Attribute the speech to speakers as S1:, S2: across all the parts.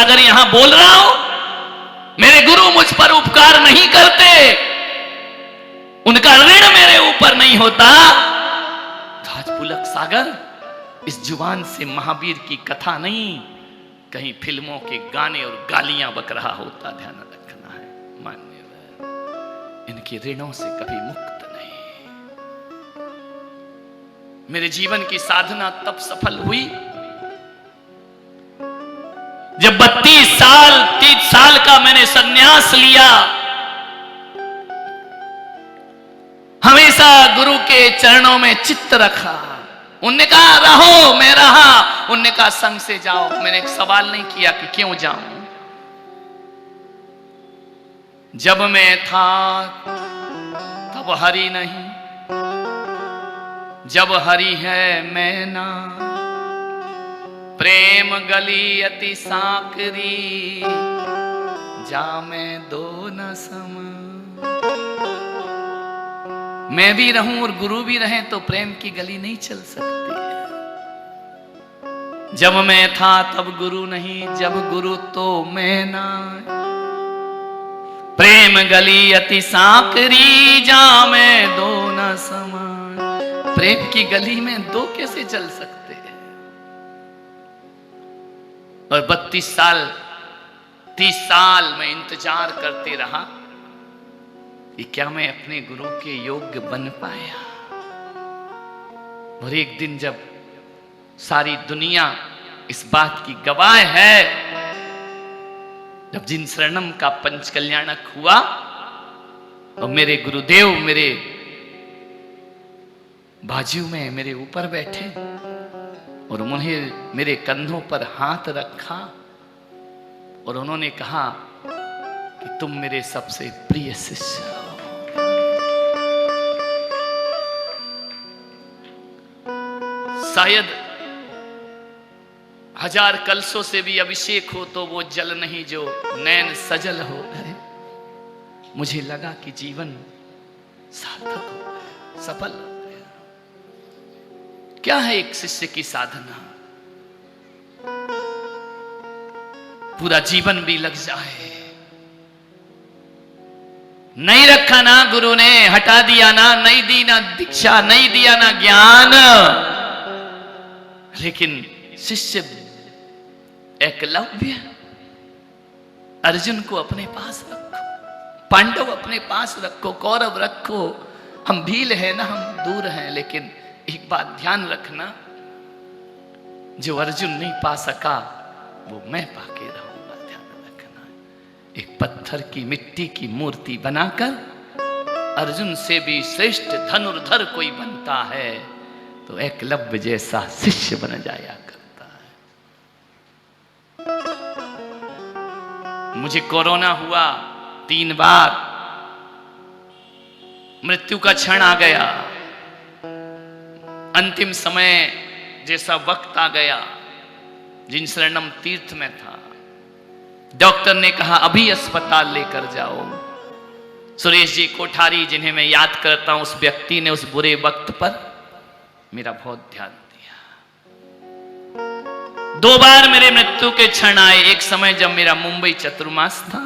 S1: सागर यहां बोल रहा हूं, मेरे गुरु मुझ पर उपकार नहीं करते, उनका ऋण मेरे ऊपर नहीं होता तो आज पुलक सागर इस जुबान से महावीर की कथा नहीं, कहीं फिल्मों के गाने और गालियां बक रहा होता। ध्यान रखना है मान्यवर, इनके ऋणों से कभी मुक्त नहीं। मेरे जीवन की साधना तब सफल हुई जब 32 साल 30 साल का मैंने संन्यास लिया। हमेशा गुरु के चरणों में चित्त रखा। उनने कहा रहो, मैं रहा। उनने कहा संग से जाओ। मैंने एक सवाल नहीं किया कि क्यों जाऊं। जब मैं था तब हरि नहीं, जब हरि है मैं ना। प्रेम गली अति साकरी, जा मैं दो न सम। मैं भी रहूं और गुरु भी रहे तो प्रेम की गली नहीं चल सकती। जब मैं था तब गुरु नहीं, जब गुरु तो मैं ना। प्रेम गली अति साकरी, जा मैं दो न समान। प्रेम की गली में दो कैसे चल सकते हैं। और 32 साल 30 साल में इंतजार करते रहा कि क्या मैं अपने गुरु के योग्य बन पाया। और एक दिन जब सारी दुनिया इस बात की गवाह है, जब जिन शरणम का पंच कल्याणक हुआ और मेरे गुरुदेव मेरे बाजू में मेरे ऊपर बैठे और उन्होंने मेरे कंधों पर हाथ रखा और उन्होंने कहा कि तुम मेरे सबसे प्रिय शिष्य हो। शायद 1000 कलशों से भी अभिषेक हो तो वो जल नहीं जो नैन सजल हो गए। मुझे लगा कि जीवन सार्थक हो गया, सफल हो गया। क्या है एक शिष्य की साधना? पूरा जीवन भी लग जाए। नहीं रखा ना गुरु ने, हटा दिया ना, नहीं दी ना दीक्षा, नहीं दिया ना ज्ञान, लेकिन शिष्य एकलव्य अर्जुन को अपने पास रखो, पांडव अपने पास रखो, कौरव रखो। हम भील है ना, हम दूर हैं, लेकिन एक बात ध्यान रखना, जो अर्जुन नहीं पा सका वो मैं पाके रहूंगा। ध्यान रखना। एक पत्थर की मिट्टी की मूर्ति बनाकर अर्जुन से भी श्रेष्ठ धनुर्धर कोई बनता है तो एकलव्य जैसा शिष्य बन जाया करता है। मुझे कोरोना हुआ 3 बार, मृत्यु का क्षण आ गया, अंतिम समय जैसा वक्त आ गया। जिन शरणम तीर्थ में था, डॉक्टर ने कहा अभी अस्पताल लेकर जाओ। सुरेश जी कोठारी, जिन्हें मैं याद करता हूं, उस व्यक्ति ने उस बुरे वक्त पर मेरा बहुत ध्यान दिया। 2 बार मेरे मृत्यु के क्षण आए। एक समय जब मेरा मुंबई चतुर्मास था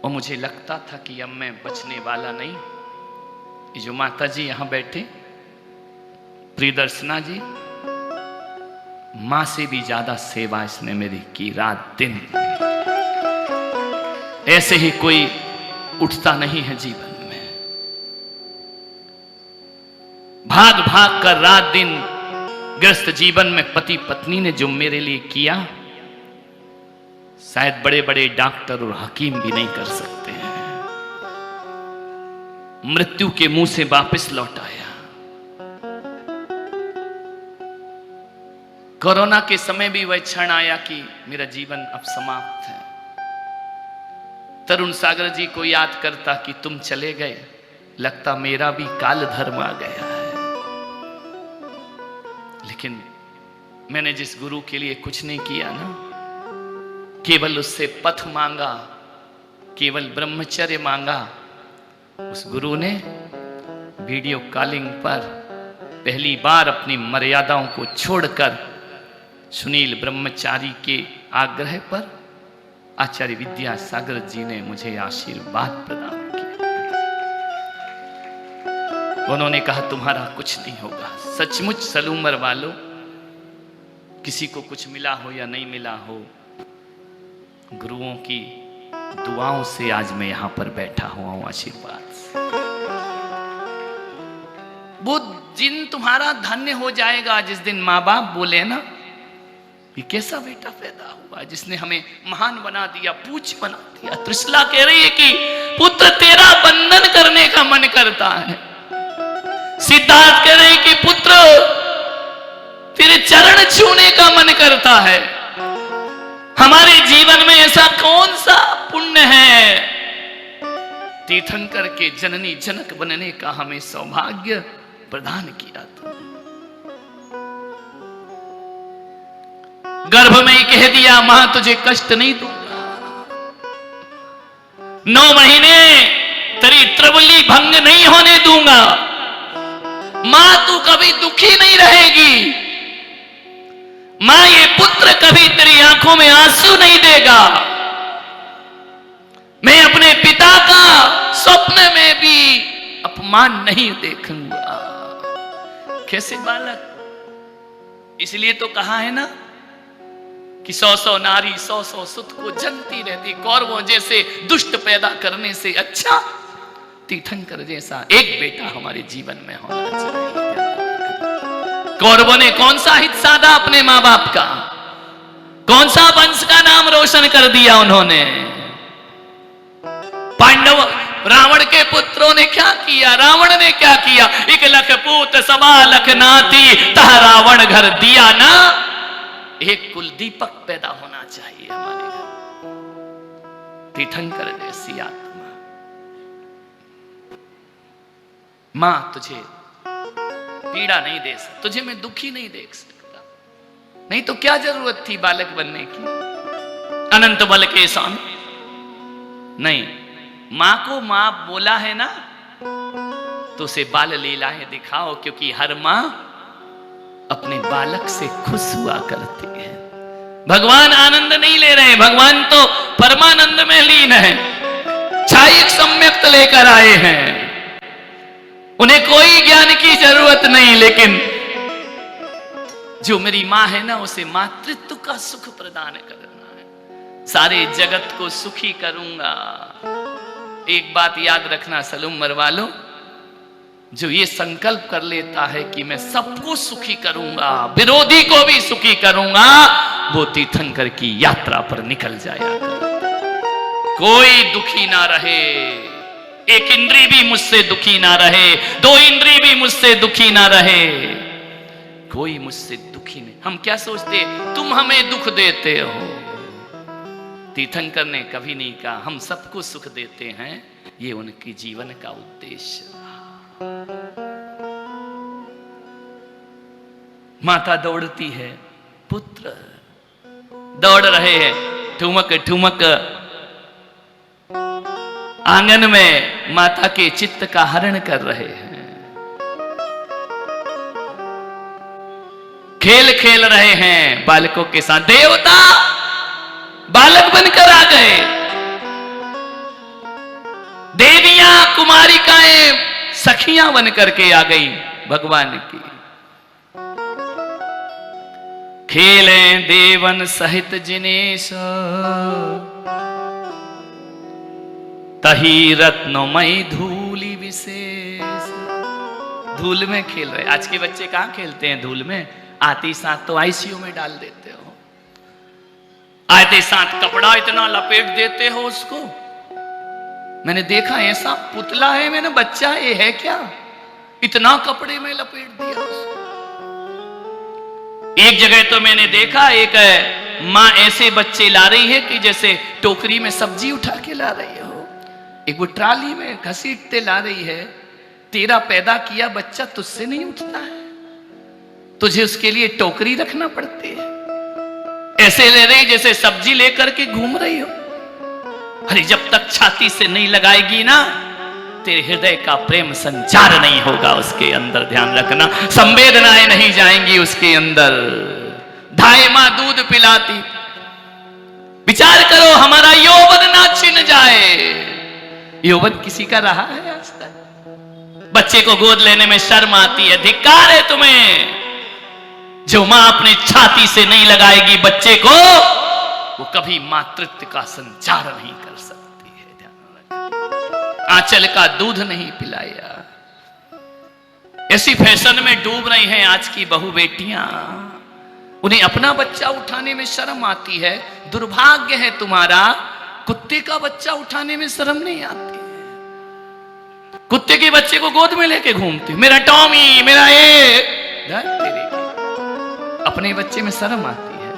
S1: और मुझे लगता था कि अब मैं बचने वाला नहीं। ये जो माता जी यहां बैठे, प्रियदर्शना जी, मां से भी ज्यादा सेवा इसने मेरी की, रात दिन। ऐसे ही कोई उठता नहीं है जीवन में। भाग भाग कर रात दिन गृहस्थ जीवन में पति पत्नी ने जो मेरे लिए किया, शायद बड़े बड़े डॉक्टर और हकीम भी नहीं कर सकते हैं। मृत्यु के मुंह से वापस लौट आया। कोरोना के समय भी वह क्षण आया कि मेरा जीवन अब समाप्त है। तरुण सागर जी को याद करता कि तुम चले गए, लगता मेरा भी काल धर्म आ गया है। लेकिन मैंने जिस गुरु के लिए कुछ नहीं किया ना, केवल उससे पथ मांगा, केवल ब्रह्मचर्य मांगा, उस गुरु ने वीडियो कॉलिंग पर पहली बार अपनी मर्यादाओं को छोड़कर सुनील ब्रह्मचारी के आग्रह पर आचार्य विद्यासागर जी ने मुझे आशीर्वाद प्रदान किया। उन्होंने कहा तुम्हारा कुछ नहीं होगा। सचमुच सलूमर वालों, किसी को कुछ मिला हो या नहीं मिला हो, गुरुओं की दुआओं से आज मैं यहां पर बैठा हुआ हूं, आशीर्वाद से। वो दिन तुम्हारा धन्य हो जाएगा जिस दिन माँ बाप बोले ना, ये कैसा बेटा पैदा हुआ जिसने हमें महान बना दिया, पूज्य बना दिया। त्रिशला कह रही है कि पुत्र तेरा बंधन करने का मन करता है। सिद्धार्थ कह रहे हैं कि पुत्र तेरे चरण छूने का मन करता है। हमारे जीवन में ऐसा कौन सा पुण्य है, तीर्थंकर के जननी जनक बनने का हमें सौभाग्य प्रदान किया था। गर्भ में ही कह दिया मां तुझे कष्ट नहीं दूंगा। 9 महीने तेरी त्रिवली भंग नहीं होने दूंगा। मां तू कभी दुखी नहीं रहेगी। मां ये पुत्र कभी तेरी आंखों में आंसू नहीं देगा। मैं अपने पिता का स्वप्न में भी अपमान नहीं देखूंगा। कैसे बालक, इसलिए तो कहा है ना कि 100 नारी 100 सुत को जनती रहती। कौरवों जैसे दुष्ट पैदा करने से अच्छा तीर्थंकर जैसा एक बेटा हमारे जीवन में होना चाहिए। कौरवों ने कौन सा हित साधा अपने मां बाप का, कौन सा वंश का नाम रोशन कर दिया उन्होंने। पांडव रावण के पुत्रों ने क्या किया, रावण ने क्या किया। 1 लख पूत 1.25 लख नाती तह रावण घर दिया ना। एक कुल दीपक पैदा होना चाहिए हमारे घर। तीर्थंकर जैसी आत्मा। मां तुझे पीड़ा नहीं दे सकती, तुझे मैं दुखी नहीं देख सकता। नहीं तो क्या जरूरत थी बालक बनने की, अनंत बल के स्वामी। नहीं, मां को मां बोला है ना तो उसे बाल लीलाएं दिखाओ, क्योंकि हर मां अपने बालक से खुश हुआ करती है। भगवान आनंद नहीं ले रहे, भगवान तो परमानंद में लीन है। छायक सम्यक्त लेकर आए हैं, उन्हें कोई ज्ञान की जरूरत नहीं। लेकिन जो मेरी मां है ना, उसे मातृत्व का सुख प्रदान करना है। सारे जगत को सुखी करूंगा। एक बात याद रखना सलूमर वालों, जो ये संकल्प कर लेता है कि मैं सबको सुखी करूंगा, विरोधी को भी सुखी करूंगा, वो तीर्थंकर की यात्रा पर निकल जाया। कोई दुखी ना रहे, एक इंद्री भी मुझसे दुखी ना रहे, 2 इंद्री भी मुझसे दुखी ना रहे, कोई मुझसे दुखी नहीं। हम क्या सोचते, तुम हमें दुख देते हो। तीर्थंकर ने कभी नहीं कहा हम सबको सुख देते हैं। ये उनके जीवन का उद्देश्य रहा। माता दौड़ती है, पुत्र दौड़ रहे हैं, ठुमक ठुमक आंगन में माता के चित्त का हरण कर रहे हैं। खेल खेल रहे हैं बालकों के साथ। देवता बालक बनकर आ गए, देवियां कुमारिकाएं सखियां बनकर के आ गई भगवान की। खेले देवन सहित जिनेश तही रत्नमयी धूलि विशेष। धूल में खेल रहे। आज के बच्चे कहां खेलते हैं धूल में? आते साथ तो आईसीयू में डाल देते हो, आते साथ कपड़ा इतना लपेट देते हो उसको। मैंने देखा ऐसा पुतला है, मैंने बच्चा ये है क्या, इतना कपड़े में लपेट दिया उसको। एक जगह तो मैंने देखा एक माँ ऐसे बच्चे ला रही है कि जैसे टोकरी में सब्जी उठा के ला रही हो, एक वो ट्राली में घसीटते ला रही है। तेरा पैदा किया बच्चा तुझसे नहीं उठता है, तुझे उसके लिए टोकरी रखना पड़ती है। ऐसे ले रही जैसे सब्जी लेकर के घूम रही हो। अरे जब तक छाती से नहीं लगाएगी ना, तेरे हृदय का प्रेम संचार नहीं होगा उसके अंदर। ध्यान रखना, संवेदनाएं नहीं जाएंगी उसके अंदर, धाय मां दूध पिलाती। विचार करो हमारा यौवन ना छिन जाए। यौवन किसी का रहा है आज तक? बच्चे को गोद लेने में शर्म आती है। धिक्कार है तुम्हें। जो मां अपनी छाती से नहीं लगाएगी बच्चे को, वो कभी मातृत्व का संचार नहीं कर सकती है। ध्यान रखना। आंचल का दूध नहीं पिलाया। ऐसी फैशन में डूब रही हैं आज की बहू बेटियां। उन्हें अपना बच्चा उठाने में शर्म आती है। दुर्भाग्य है तुम्हारा, कुत्ते का बच्चा उठाने में शर्म नहीं आती है। कुत्ते के बच्चे को गोद में लेके घूमते, मेरा टॉमी, मेरा ये। अपने बच्चे में शर्म आती है।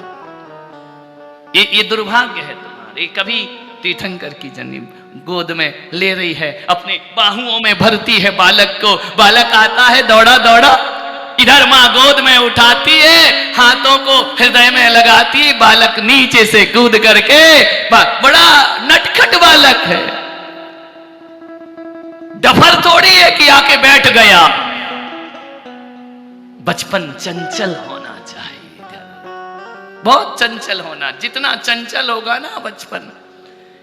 S1: ये दुर्भाग्य है तुम्हारे। कभी तीर्थंकर की जनी गोद में ले रही है, अपने बाहुओं में भरती है बालक को। बालक आता है दौड़ा दौड़ा, इधर मां गोद में उठाती है, हाथों को हृदय में लगाती है। बालक नीचे से कूद करके, बड़ा नटखट बालक है। डफर थोड़ी है कि आके बैठ गया। बचपन चंचल होना चाहिए, बहुत चंचल होना। जितना चंचल होगा ना बचपन।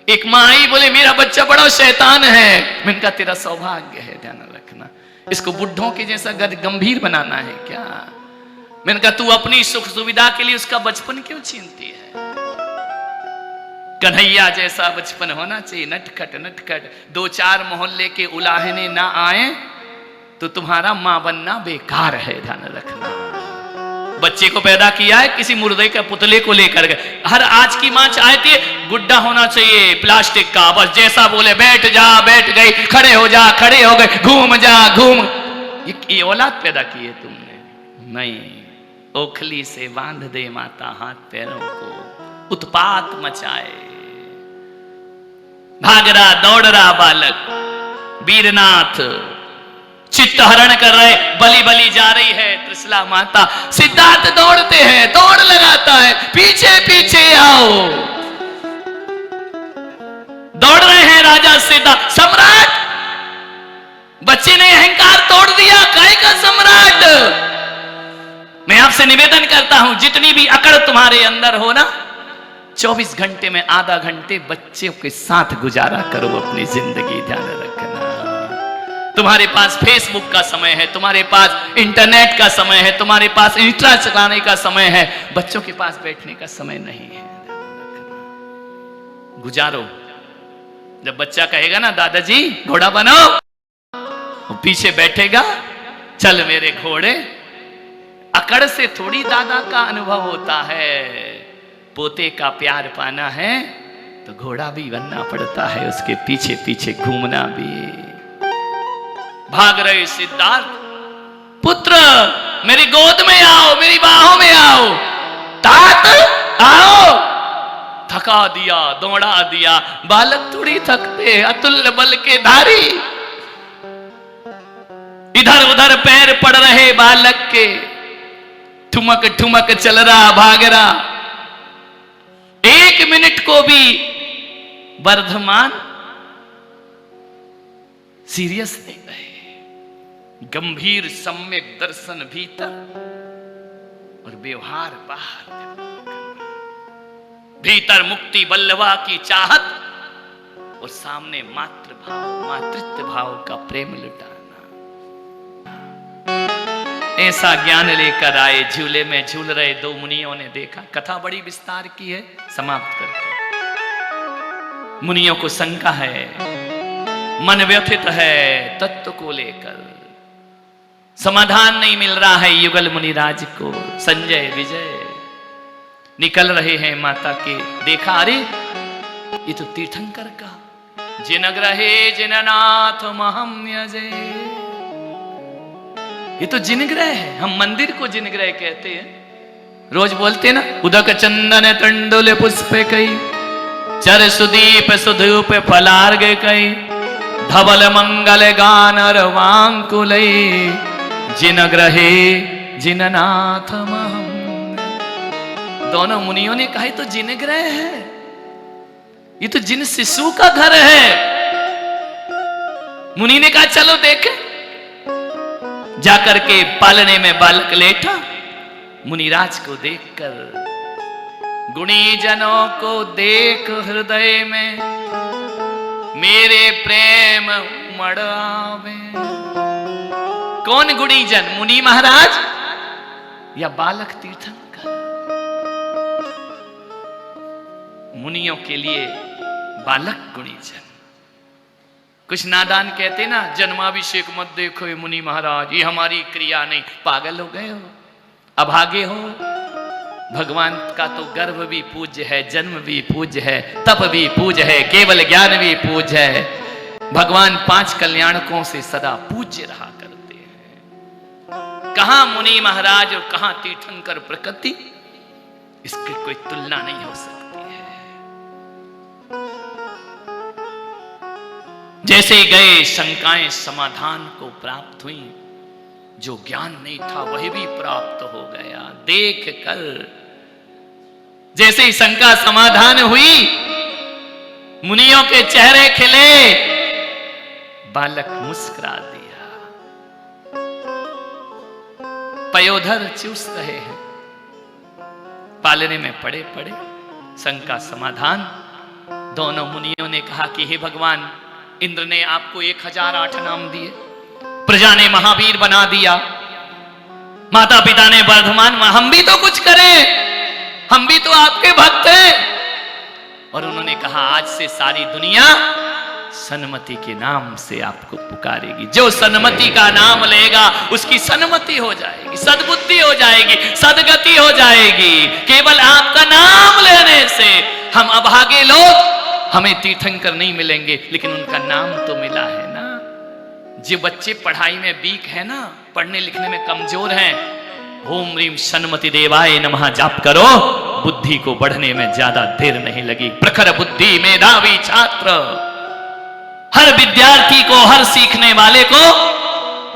S1: एक मां आई बोले मेरा बच्चा बड़ा शैतान है। मैंने कहा तेरा सौभाग्य है, ध्यान रखना। इसको बुढ़ों के जैसा गंभीर बनाना है क्या? मैंने कहा तू अपनी सुख सुविधा के लिए उसका बचपन क्यों छीनती है? कन्हैया जैसा बचपन होना चाहिए, नटखट नटखट। 2-4 मोहल्ले के उलाहने ना आए तो तुम्हारा मां बनना बेकार है, ध्यान रखना। बच्चे को पैदा किया है किसी मुर्दे के पुतले को लेकर गए। हर आज की मां चाहती है गुड्डा होना चाहिए प्लास्टिक का, बस जैसा बोले बैठ जा, बैठ गई, खड़े हो जा, खड़े हो गए, घूम जा, घूम। ये औलाद पैदा की है तुमने? नहीं। ओखली से बांध दे माता हाथ पैरों को, उत्पात मचाए। भाग रहा दौड़ रहा बालक, वीरनाथ चित्त हरण कर रहे, बलि बलि जा रही है त्रिशला माता। सिद्धार्थ दौड़ते हैं, दौड़ लगाता है, पीछे पीछे आओ। दौड़ रहे हैं राजा सिद्धार्थ। सम्राट, बच्चे ने अहंकार तोड़ दिया, काय का सम्राट। मैं आपसे निवेदन करता हूं जितनी भी अकड़ तुम्हारे अंदर हो ना, 24 घंटे में आधा घंटे बच्चों के साथ गुजारा करो अपनी जिंदगी, ध्यान रखना। तुम्हारे पास फेसबुक का समय है, तुम्हारे पास इंटरनेट का समय है, तुम्हारे पास इंस्टा चलाने का समय है, बच्चों के पास बैठने का समय नहीं है। गुजारो। जब बच्चा कहेगा ना दादाजी घोड़ा बनो, वो पीछे बैठेगा, चल मेरे घोड़े। अकड़ से थोड़ी दादा का अनुभव होता है। पोते का प्यार पाना है तो घोड़ा भी बनना पड़ता है, उसके पीछे पीछे घूमना भी। भाग रहे सिद्धार्थ, पुत्र मेरी गोद में आओ, मेरी बाहों में आओ। तात आओ। थका दिया, दौड़ा दिया। बालक थोड़ी थकते, अतुल्य बल के धारी। इधर उधर पैर पड़ रहे बालक के, ठुमक ठुमक चल रहा, भाग रहा। 1 मिनट को भी वर्धमान सीरियस नहीं रहे। गंभीर सम्यक दर्शन भीतर और व्यवहार बाहर। भीतर मुक्ति बल्लवा की चाहत और सामने मातृभाव, मातृत्व भाव का प्रेम लुटाना। ऐसा ज्ञान लेकर आए, झूले में झूल रहे 2 मुनियों ने देखा। कथा बड़ी विस्तार की है, समाप्त करते। मुनियों को शंका है, मन व्यथित है तत्व को लेकर, समाधान नहीं मिल रहा है युगल मुनिराज को। संजय विजय निकल रहे हैं माता के, देखा अरे ये तो तीर्थंकर का जिनग्रहे जिननाथ महम्यजे। ये तो जिनग्रह है, हम मंदिर को जिनग्रह कहते हैं। रोज बोलते ना, उदक चंदन तंडुल पुष्प कई, चर सुदीप सुधूप फलार्ग कई, धवल मंगल गान रवांकुलई, जिनग्रहे जिननाथ महम। दोनों मुनियों ने कहा तो जिनग्रह है, ये तो जिन शिशु का घर है। मुनि ने कहा चलो देखें। जाकर के पालने में बालक लेटा, मुनिराज को देखकर गुणीजनों को देख हृदय में मेरे प्रेम उमड़ आवे। कौन गुणीजन, मुनि महाराज या बालक तीर्थंकर? मुनियों के लिए बालक गुणीजन। कुछ नादान कहते ना, जन्माभिषेक मत देखो ये मुनि महाराज, ये हमारी क्रिया नहीं। पागल हो गए हो, अभागे हो। भगवान का तो गर्भ भी पूज्य है, जन्म भी पूज्य है, तप भी पूज्य है, केवल ज्ञान भी पूज्य है। भगवान 5 कल्याणकों से सदा पूज्य रहा करते हैं। कहां मुनि महाराज और कहां तीर्थंकर प्रकृति, इसकी कोई तुलना नहीं हो सकती है। जैसे गए शंकाएं समाधान को प्राप्त हुई, जो ज्ञान नहीं था वही भी प्राप्त हो गया। देख कर जैसे ही शंका समाधान हुई, मुनियों के चेहरे खिले, बालक मुस्कुरा दिया। पयोधर चूस रहे हैं, पालने में पड़े पड़े शंका समाधान। दोनों मुनियों ने कहा कि हे भगवान, इंद्र ने आपको 1008 नाम दिए, प्रजा ने महावीर बना दिया, माता पिता ने वर्धमान, हम भी तो कुछ करें, हम भी तो आपके भक्त हैं। और उन्होंने कहा आज से सारी दुनिया सन्मति के नाम से आपको पुकारेगी। जो सन्मति का नाम लेगा उसकी सन्मति हो जाएगी, सद्बुद्धि हो जाएगी, सदगति हो जाएगी। केवल आपका नाम लेने से हम अभागे लोग, हमें तीर्थंकर नहीं मिलेंगे, लेकिन उनका नाम तो मिला है ना। जो बच्चे पढ़ाई में वीक है ना, पढ़ने लिखने में कमजोर हैं, ओम ह्रीम सन्मति देवाय नमः जाप करो, बुद्धि को बढ़ने में ज्यादा देर नहीं लगी। प्रखर बुद्धि मेधावी छात्र, हर विद्यार्थी को, हर सीखने वाले को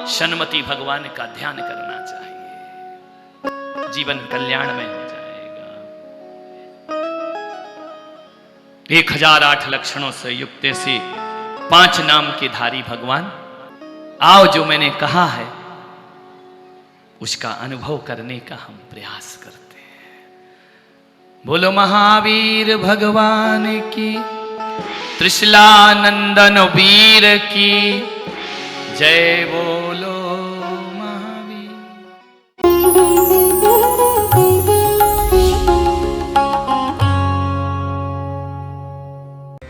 S1: सन्मति भगवान का ध्यान करना चाहिए, जीवन कल्याण में हो जाएगा। 1008 लक्षणों से युक्त से 5 नाम के धारी भगवान, आओ जो मैंने कहा है उसका अनुभव करने का हम प्रयास करते हैं। बोलो महावीर भगवान की, त्रिशलानंदन वीर की जय। बोलो महावीर।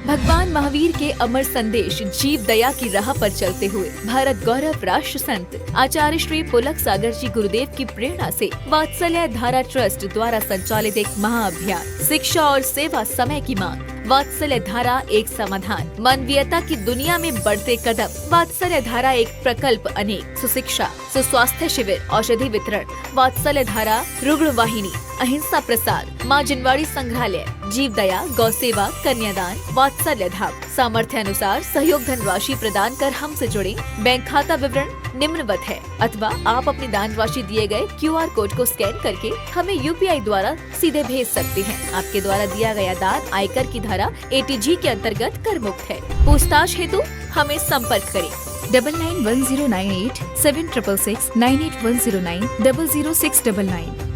S2: भगवान महावीर के अमर संदेश जीव दया की राह पर चलते हुए भारत गौरव राष्ट्र संत आचार्य श्री पुलक सागर जी गुरुदेव की प्रेरणा से वात्सल्य धारा ट्रस्ट द्वारा संचालित एक महाअभियान, शिक्षा और सेवा समय की मांग, वात्सल्य धारा एक समाधान, मानवीयता की दुनिया में बढ़ते कदम, वात्सल्य धारा एक प्रकल्प अनेक, सुशिक्षा, सुस्वास्थ्य शिविर, औषधि वितरण, वात्सल्य धारा रुग्ण वाहिनी, अहिंसा प्रसार, माँ जिनवाड़ी संग्रहालय, जीव दया, गौ सेवा, कन्यादान, वात्सल्य धाम। सामर्थ्य अनुसार सहयोग धनराशि प्रदान कर हमसे जुड़े। बैंक खाता विवरण निम्नवत है, अथवा आप अपनी दान राशि दिए गए QR कोड को स्कैन करके हमें UPI द्वारा सीधे भेज सकते हैं। आपके द्वारा दिया गया दान आयकर की धारा ATG के अंतर्गत कर मुक्त है। पूछताछ हेतु हमें संपर्क करें 991098 7666 98109 00699।